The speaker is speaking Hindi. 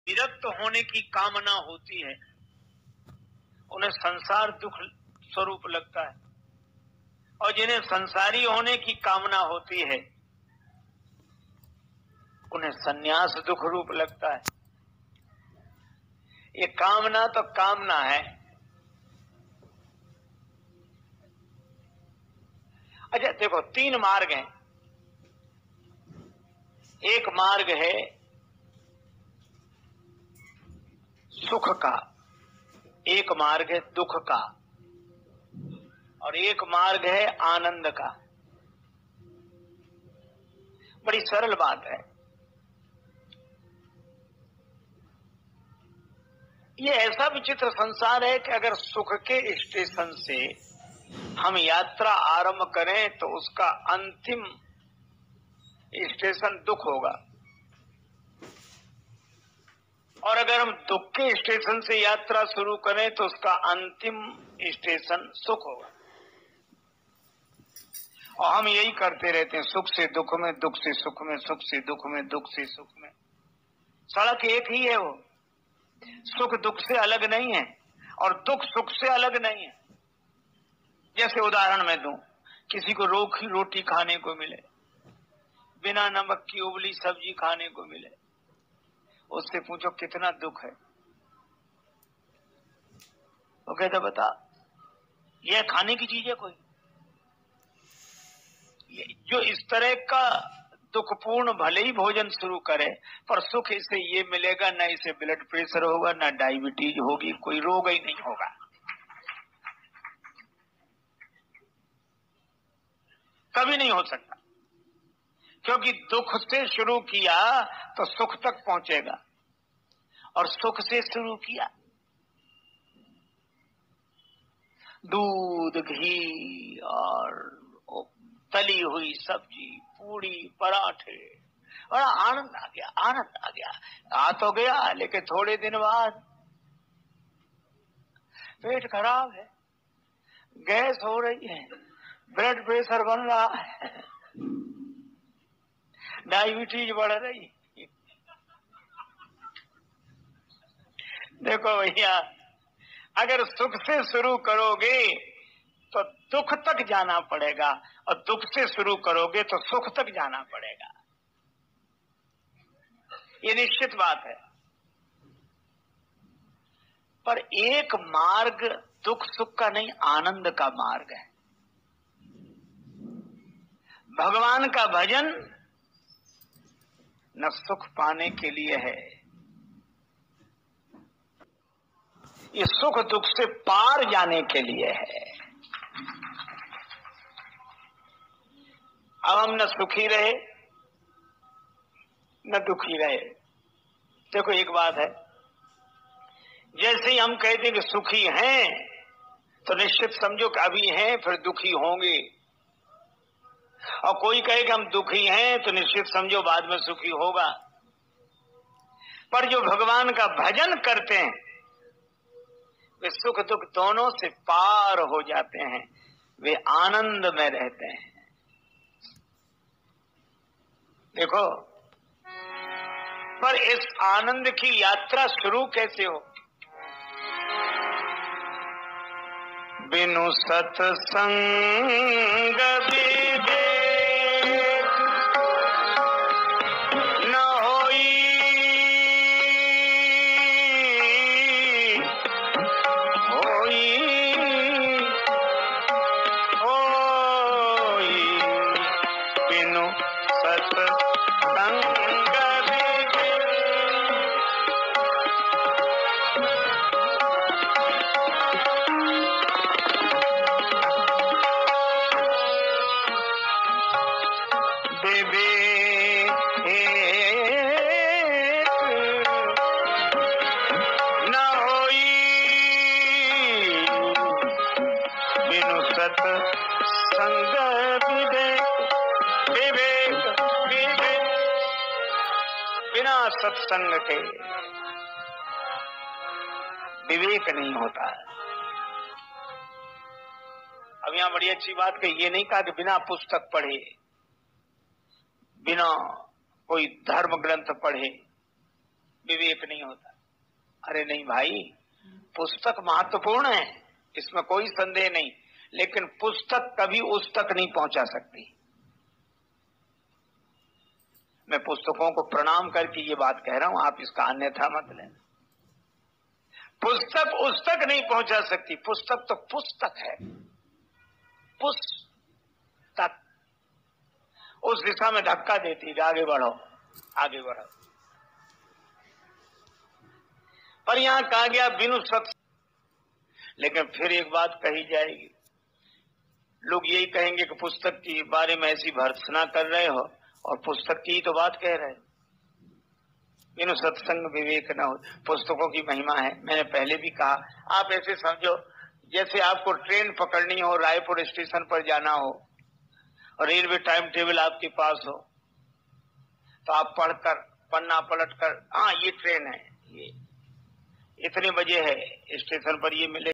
विरक्त होने की कामना होती है उन्हें संसार दुख स्वरूप लगता है, और जिन्हें संसारी होने की कामना होती है उन्हें सन्यास दुख रूप लगता है। ये कामना तो कामना है। अच्छा देखो, तीन मार्ग हैं। एक मार्ग है सुख का, एक मार्ग है दुख का, और एक मार्ग है आनंद का। बड़ी सरल बात है। ये ऐसा विचित्र संसार है कि अगर सुख के स्टेशन से हम यात्रा आरंभ करें तो उसका अंतिम स्टेशन दुख होगा, और अगर हम दुख के स्टेशन से यात्रा शुरू करें तो उसका अंतिम स्टेशन सुख होगा। और हम यही करते रहते हैं, सुख से दुख में, दुख से सुख में, सुख से दुख में, दुख से सुख में। सड़क एक ही है, वो सुख दुख से अलग नहीं है और दुख सुख से अलग नहीं है। जैसे उदाहरण मैं दूं, किसी को रोखी रोटी खाने को मिले, बिना नमक की उबली सब्जी खाने को मिले, उससे पूछो कितना दुख है, वो कहता बता यह खाने की चीज है कोई? जो इस तरह का दुखपूर्ण भले ही भोजन शुरू करे, पर सुख इसे ये मिलेगा, ना इसे ब्लड प्रेशर होगा, ना डायबिटीज होगी, कोई रोग ही नहीं होगा। कभी नहीं हो सकता, क्योंकि दुख से शुरू किया तो सुख तक पहुंचेगा, और सुख से शुरू किया दूध घी और तली हुई सब्जी, पूड़ी, पराठे, बड़ा आनंद आ गया, आनंद आ गया। आ तो गया, लेकिन थोड़े दिन बाद पेट खराब है, गैस हो रही है, ब्लड प्रेशर बन रहा है, डायबिटीज बढ़ रही। देखो भैया, अगर सुख से शुरू करोगे तो दुख तक जाना पड़ेगा, और दुख से शुरू करोगे तो सुख तक जाना पड़ेगा। ये निश्चित बात है। पर एक मार्ग दुख सुख का नहीं, आनंद का मार्ग है। भगवान का भजन न सुख पाने के लिए है, ये सुख दुख से पार जाने के लिए है। अब हम न सुखी रहे न दुखी रहे। देखो एक बात है, जैसे ही हम कहते हैं कि सुखी हैं तो निश्चित समझो कि अभी हैं, फिर दुखी होंगे, और कोई कहे कि हम दुखी हैं तो निश्चित समझो बाद में सुखी होगा। पर जो भगवान का भजन करते हैं वे सुख दुख दोनों से पार हो जाते हैं, वे आनंद में रहते हैं। देखो, पर इस आनंद की यात्रा शुरू कैसे हो? बिनु सत्संग विवेक न होई, बिनु सत्संग सत्संग के विवेक नहीं होता है। अब यहां बड़ी अच्छी बात कही, ये नहीं कहा कि बिना पुस्तक पढ़े, बिना कोई धर्म ग्रंथ पढ़े, विवेक नहीं होता। अरे नहीं भाई, पुस्तक महत्वपूर्ण है, इसमें कोई संदेह नहीं, लेकिन पुस्तक कभी उस तक नहीं पहुंचा सकती। मैं पुस्तकों को प्रणाम करके ये बात कह रहा हूं, आप इसका अन्यथा मत लेना। पुस्तक उस तक नहीं पहुंचा सकती, पुस्तक तो पुस्तक है, पुस्तक उस दिशा में धक्का देती है, आगे बढ़ो आगे बढ़ो। पर यहां कहा गया बिनु सत्संग। लेकिन फिर एक बात कही जाएगी, लोग यही कहेंगे कि पुस्तक के बारे में ऐसी भर्त्सना कर रहे हो और पुस्तक की ही तो बात कह रहे हैं। बिनु सत्संग विवेक न हो। पुस्तकों की महिमा है, मैंने पहले भी कहा। आप ऐसे समझो जैसे आपको ट्रेन पकड़नी हो, रायपुर स्टेशन पर जाना हो और रेलवे टाइम टेबल आपके पास हो, तो आप पढ़कर पन्ना पलटकर, हाँ ये ट्रेन है, ये इतने बजे है, स्टेशन पर ये मिले।